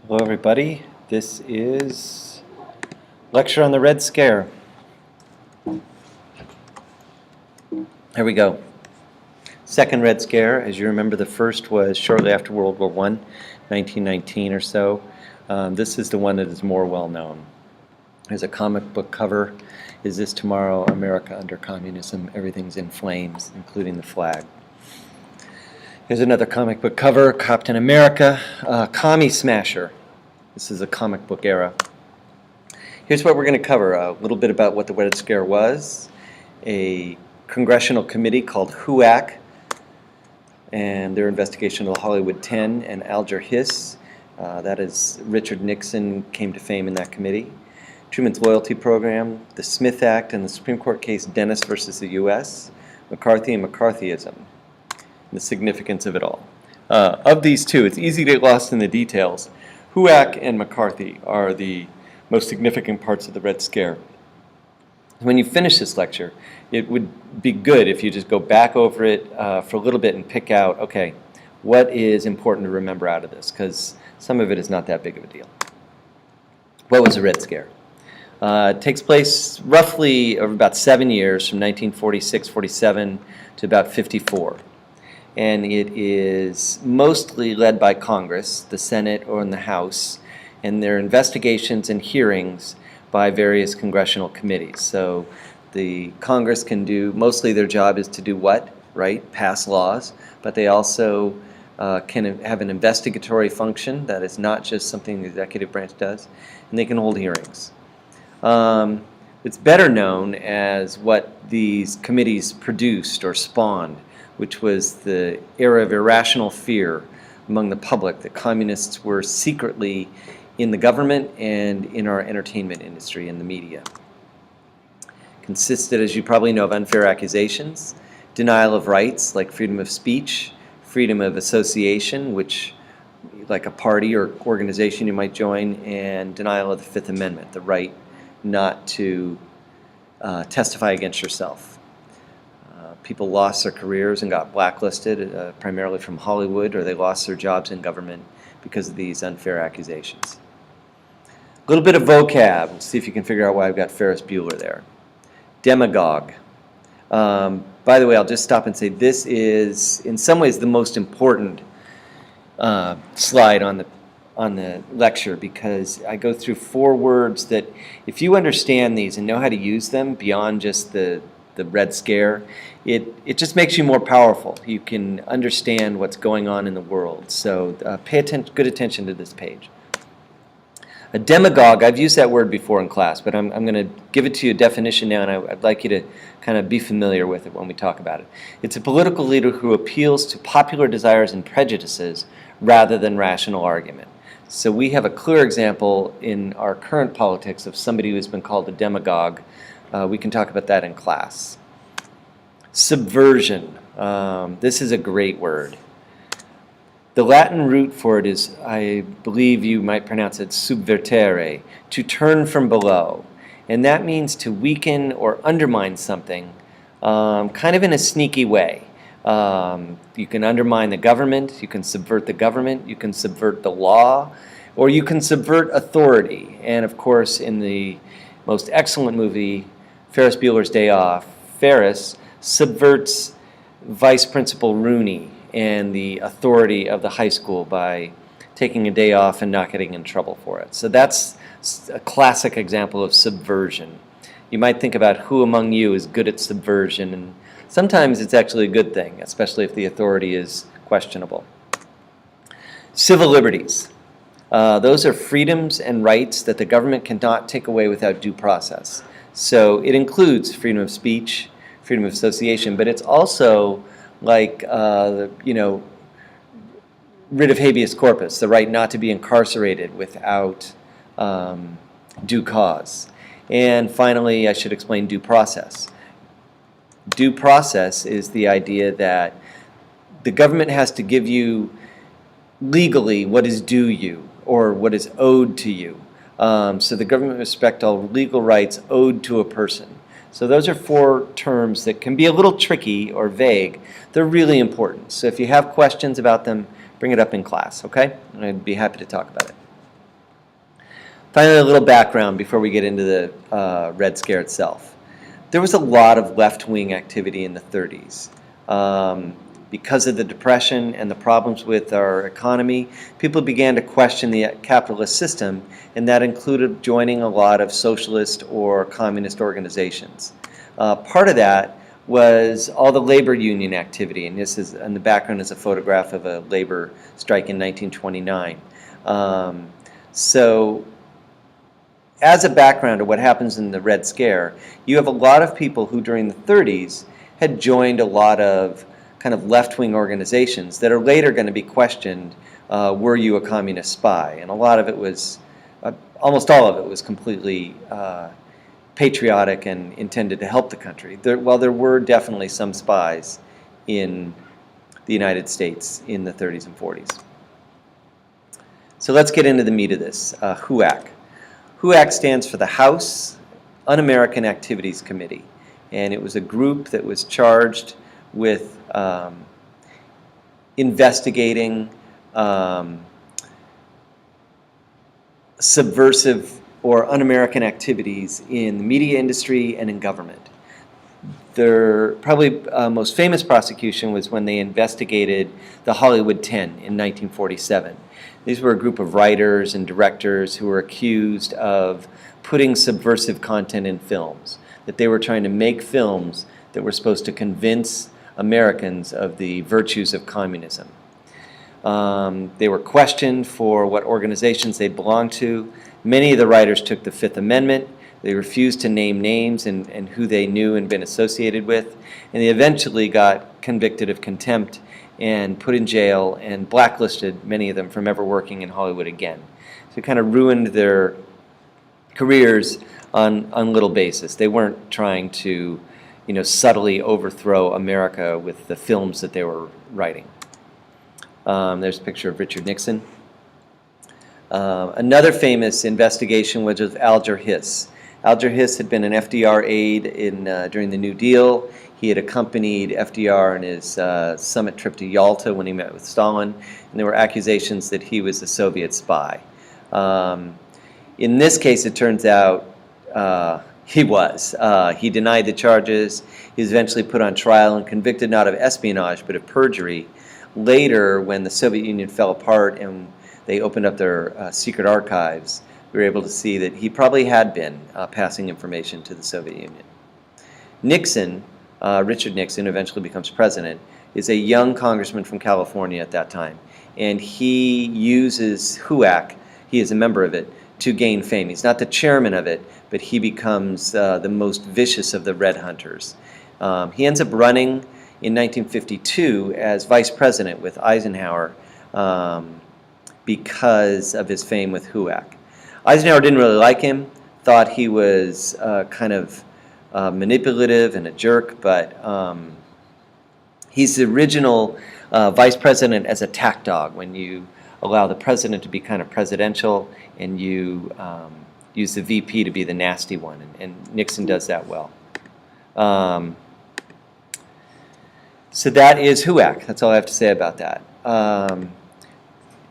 Hello everybody, this is lecture on the Red Scare. Here we go. Second Red Scare, as you remember, the first was shortly after World War I, 1919 or so. This is the one that is more well known. There's a comic book cover. Is this tomorrow, America under communism? Everything's in flames, including the flag. Here's another comic book cover, Captain America, Commie Smasher. This is a comic book era. Here's what we're going to cover. A little bit about what the Red Scare was, a congressional committee called HUAC, and their investigation of the Hollywood 10 and Alger Hiss. That is, Richard Nixon came to fame in that committee. Truman's Loyalty Program, the Smith Act, and the Supreme Court case Dennis versus the U.S., McCarthy and McCarthyism, the significance of it all. Of these two, it's easy to get lost in the details. HUAC and McCarthy are the most significant parts of the Red Scare. When you finish this lecture, it would be good if you just go back over it for a little bit and pick out, okay, what is important to remember out of this, because some of it is not that big of a deal. What was the Red Scare? It takes place roughly over about 7 years, from 1946-47 to about 54. And it is mostly led by Congress, the Senate or in the House, and their investigations and hearings by various congressional committees. So the Congress can do, mostly their job is to do what? Right? Pass laws, but they also can have an investigatory function that is not just something the executive branch does, and they can hold hearings. It's better known as what these committees produced or spawned, which was the era of irrational fear among the public that communists were secretly in the government and in our entertainment industry and the media. Consisted, as you probably know, of unfair accusations, denial of rights like freedom of speech, freedom of association, which like a party or organization you might join, and denial of the Fifth Amendment, the right not to testify against yourself. People lost their careers and got blacklisted, primarily from Hollywood, or they lost their jobs in government because of these unfair accusations. A little bit of vocab. Let's see if you can figure out why I've got Ferris Bueller there. Demagogue. By the way, I'll just stop and say this is, in some ways, the most important slide on the lecture, because I go through 4 words that, if you understand these and know how to use them beyond just the Red Scare, it just makes you more powerful. You can understand what's going on in the world. So pay good attention to this page. A demagogue, I've used that word before in class, but I'm going to give it to you a definition now, and I'd like you to kind of be familiar with it when we talk about it. It's a political leader who appeals to popular desires and prejudices rather than rational argument. So we have a clear example in our current politics of somebody who's been called a demagogue. We can talk about that in class. Subversion. This is a great word. The Latin root for it is, I believe you might pronounce it subvertere, to turn from below. And that means to weaken or undermine something, kind of in a sneaky way. You can undermine the government, you can subvert the government, you can subvert the law, or you can subvert authority. And of course, in the most excellent movie, Ferris Bueller's Day Off, Ferris subverts Vice Principal Rooney and the authority of the high school by taking a day off and not getting in trouble for it. So that's a classic example of subversion. You might think about who among you is good at subversion, and sometimes it's actually a good thing, especially if the authority is questionable. Civil liberties. Those are freedoms and rights that the government cannot take away without due process. So it includes freedom of speech, freedom of association, but it's also like, writ of habeas corpus, the right not to be incarcerated without due cause. And finally, I should explain due process. Due process is the idea that the government has to give you legally what is due you, or what is owed to you. So the government respects all legal rights owed to a person. So those are 4 terms that can be a little tricky or vague. They're really important. So if you have questions about them, bring it up in class, okay? And I'd be happy to talk about it. Finally, a little background before we get into the Red Scare itself. There was a lot of left-wing activity in the 30s. Because of the Depression and the problems with our economy, people began to question the capitalist system, and that included joining a lot of socialist or communist organizations. Part of that was all the labor union activity, and this is in the background is a photograph of a labor strike in 1929. So as a background of what happens in the Red Scare, you have a lot of people who during the 30s had joined a lot of kind of left-wing organizations that are later going to be questioned, were you a communist spy? And a lot of it was, almost all of it was completely patriotic and intended to help the country. While there were definitely some spies in the United States in the 30s and 40s. So let's get into the meat of this, HUAC. HUAC stands for the House Un-American Activities Committee, and it was a group that was charged with investigating subversive or un-American activities in the media industry and in government. Their probably most famous prosecution was when they investigated the Hollywood 10 in 1947. These were a group of writers and directors who were accused of putting subversive content in films, that they were trying to make films that were supposed to convince Americans of the virtues of communism. They were questioned for what organizations they belonged to. Many of the writers took the Fifth Amendment. They refused to name names and who they knew and been associated with. And they eventually got convicted of contempt and put in jail and blacklisted many of them from ever working in Hollywood again. So it kind of ruined their careers on little basis. They weren't trying to, subtly overthrow America with the films that they were writing. There's a picture of Richard Nixon. Another famous investigation was of Alger Hiss. Alger Hiss had been an FDR aide during the New Deal. He had accompanied FDR on his summit trip to Yalta when he met with Stalin, and there were accusations that he was a Soviet spy. In this case, it turns out he was. He denied the charges. He was eventually put on trial and convicted not of espionage but of perjury. Later, when the Soviet Union fell apart and they opened up their secret archives, we were able to see that he probably had been passing information to the Soviet Union. Nixon, Richard Nixon, eventually becomes president, is a young congressman from California at that time, and he uses HUAC, he is a member of it, to gain fame. He's not the chairman of it, but he becomes the most vicious of the Red Hunters. He ends up running in 1952 as vice president with Eisenhower because of his fame with HUAC. Eisenhower didn't really like him, thought he was kind of manipulative and a jerk, but he's the original vice president as a tack dog, when you allow the president to be kind of presidential and you use the VP to be the nasty one, and Nixon does that well. So that is HUAC. That's all I have to say about that.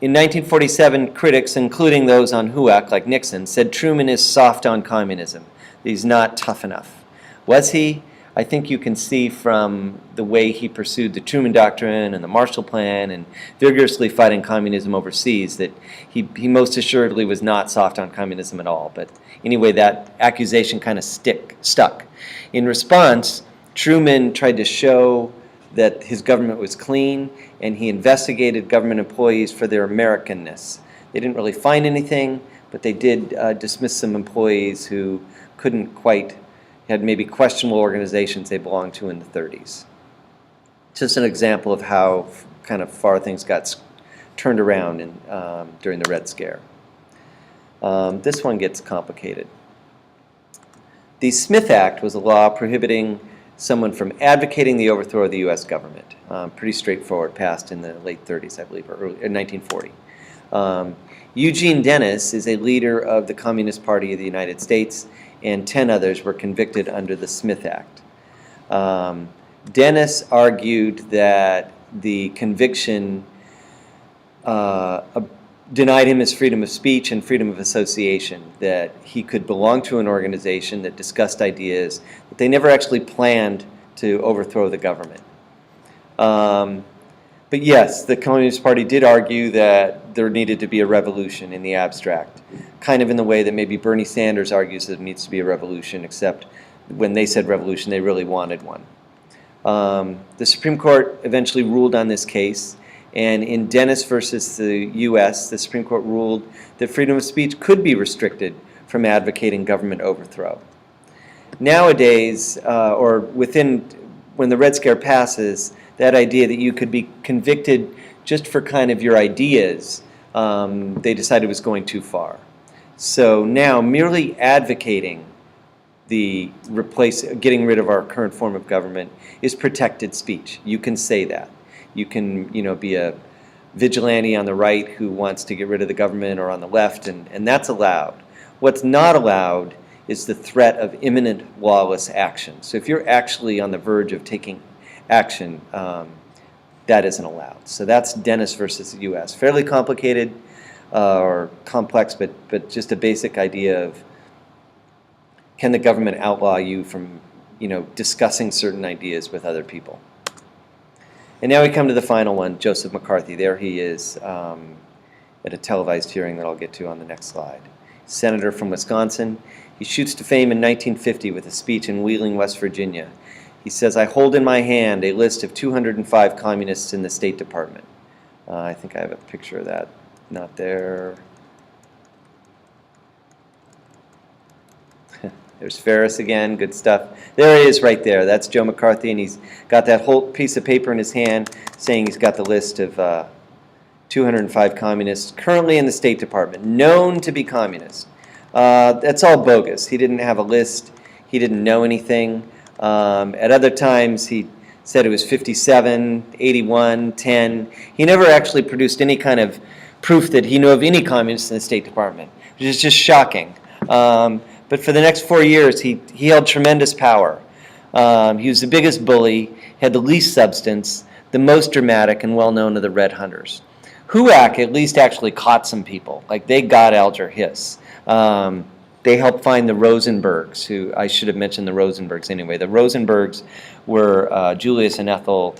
In 1947, critics, including those on HUAC, like Nixon, said Truman is soft on communism. He's not tough enough. Was he? I think you can see from the way he pursued the Truman Doctrine and the Marshall Plan and vigorously fighting communism overseas that he most assuredly was not soft on communism at all. But anyway, that accusation kind of stuck. In response, Truman tried to show that his government was clean, and he investigated government employees for their Americanness. They didn't really find anything, but they did dismiss some employees who couldn't quite, had maybe questionable organizations they belonged to in the 30s. Just an example of how kind of far things got turned around during the Red Scare. This one gets complicated. The Smith Act was a law prohibiting someone from advocating the overthrow of the U.S. government. Pretty straightforward, passed in the late 30s, I believe, or early, 1940. Eugene Dennis is a leader of the Communist Party of the United States, and 10 others were convicted under the Smith Act. Dennis argued that the conviction denied him his freedom of speech and freedom of association, that he could belong to an organization that discussed ideas, but they never actually planned to overthrow the government. But yes, the Communist Party did argue that there needed to be a revolution in the abstract, kind of in the way that maybe Bernie Sanders argues that there needs to be a revolution, except when they said revolution, they really wanted one. The Supreme Court eventually ruled on this case, and in Dennis versus the U.S., the Supreme Court ruled that freedom of speech could be restricted from advocating government overthrow. Nowadays, or when the Red Scare passes, that idea that you could be convicted just for kind of your ideas, they decided was going too far. So now merely advocating getting rid of our current form of government is protected speech. You can say that. You can, be a vigilante on the right who wants to get rid of the government, or on the left, and that's allowed. What's not allowed is the threat of imminent lawless action. So if you're actually on the verge of taking action, that isn't allowed. So that's Dennis versus the U.S. Fairly complicated or complex, but just a basic idea of, can the government outlaw you from, discussing certain ideas with other people? And now we come to the final one, Joseph McCarthy. There he is at a televised hearing that I'll get to on the next slide. Senator from Wisconsin. He shoots to fame in 1950 with a speech in Wheeling, West Virginia. He says, "I hold in my hand a list of 205 communists in the State Department." I think I have a picture of that. Not there. There's Ferris again, good stuff. There he is right there. That's Joe McCarthy, and he's got that whole piece of paper in his hand saying he's got the list of 205 communists currently in the State Department, known to be communist. That's all bogus. He didn't have a list. He didn't know anything. At other times, he said it was 57, 81, 10. He never actually produced any kind of proof that he knew of any communists in the State Department, which is just shocking. But for the next 4 years, he held tremendous power. He was the biggest bully, had the least substance, the most dramatic, and well-known of the Red Hunters. HUAC at least actually caught some people. Like, they got Alger Hiss. They helped find the Rosenbergs, who, I should have mentioned the Rosenbergs anyway. The Rosenbergs were Julius and Ethel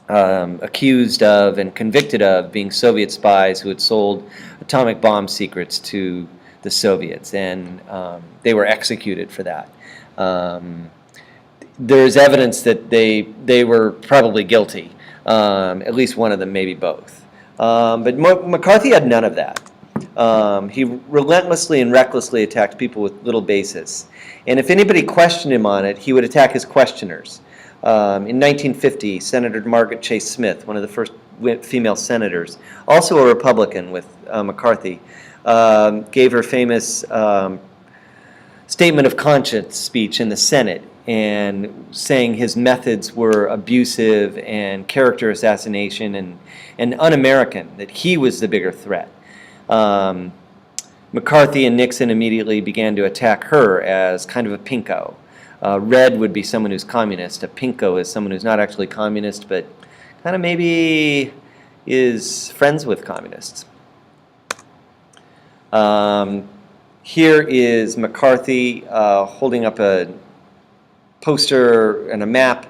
accused of and convicted of being Soviet spies who had sold atomic bomb secrets to the Soviets, and they were executed for that. There's evidence that they were probably guilty, at least one of them, maybe both. But McCarthy had none of that. He relentlessly and recklessly attacked people with little basis. And if anybody questioned him on it, he would attack his questioners. In 1950, Senator Margaret Chase Smith, one of the first female senators, also a Republican with McCarthy, gave her famous statement of conscience speech in the Senate, and saying his methods were abusive and character assassination and un-American, that he was the bigger threat. McCarthy and Nixon immediately began to attack her as kind of a pinko. Red would be someone who's communist. A pinko is someone who's not actually communist, but kind of maybe is friends with communists. Here is McCarthy holding up a poster and a map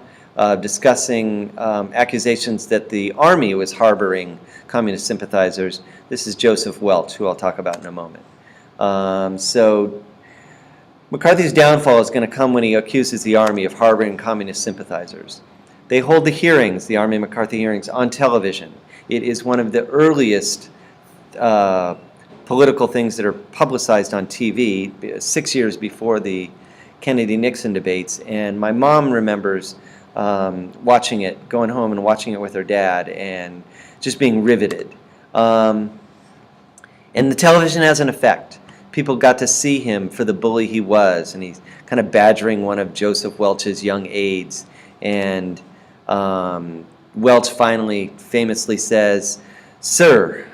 discussing accusations that the Army was harboring communist sympathizers. This is Joseph Welch, who I'll talk about in a moment. So McCarthy's downfall is going to come when he accuses the Army of harboring communist sympathizers. They hold the hearings, the Army-McCarthy hearings, on television. It is one of the earliest political things that are publicized on TV, 6 years before the Kennedy-Nixon debates. And my mom remembers watching it, going home and watching it with her dad, and just being riveted. And the television has an effect. People got to see him for the bully he was, and he's kind of badgering one of Joseph Welch's young aides. And Welch finally famously says, "Sir,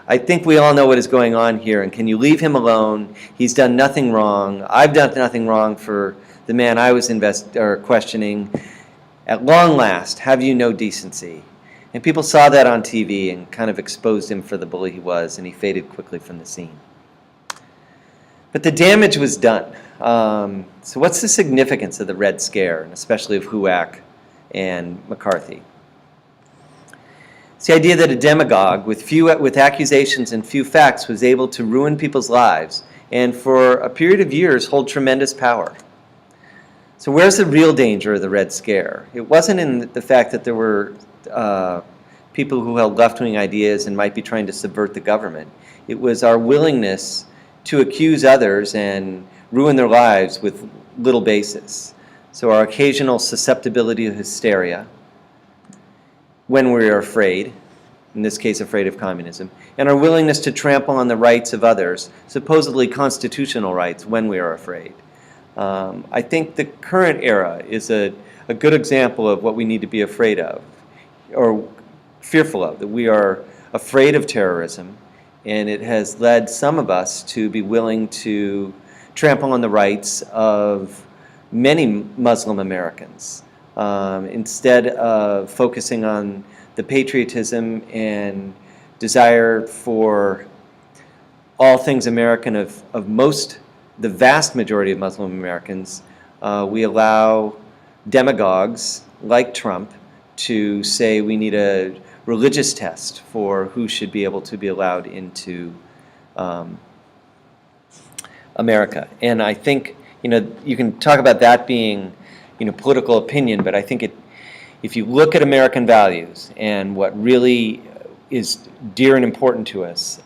I think we all know what is going on here, and can you leave him alone? He's done nothing wrong. I've done nothing wrong for the man I was questioning. At long last, have you no decency?" And people saw that on TV and kind of exposed him for the bully he was, and he faded quickly from the scene. But the damage was done. So what's the significance of the Red Scare, and especially of HUAC and McCarthy? It's the idea that a demagogue with accusations and few facts was able to ruin people's lives and for a period of years hold tremendous power. So where's the real danger of the Red Scare? It wasn't in the fact that there were people who held left-wing ideas and might be trying to subvert the government. It was our willingness to accuse others and ruin their lives with little basis. So our occasional susceptibility to hysteria when we are afraid, in this case afraid of communism, and our willingness to trample on the rights of others, supposedly constitutional rights, when we are afraid. I think the current era is a good example of what we need to be afraid of, or fearful of, that we are afraid of terrorism, and it has led some of us to be willing to trample on the rights of many Muslim Americans, instead of focusing on the patriotism and desire for all things American of the vast majority of Muslim Americans. We allow demagogues like Trump to say we need a religious test for who should be able to be allowed into America. And I think, you can talk about that being, political opinion, but I think if you look at American values and what really is dear and important to us,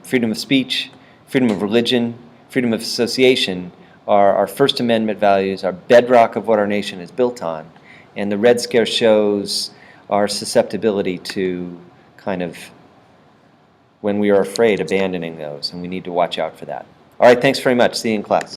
freedom of speech, freedom of religion, freedom of association are our First Amendment values, our bedrock of what our nation is built on. And the Red Scare shows our susceptibility to kind of, when we are afraid, abandoning those, and we need to watch out for that. All right, thanks very much. See you in class.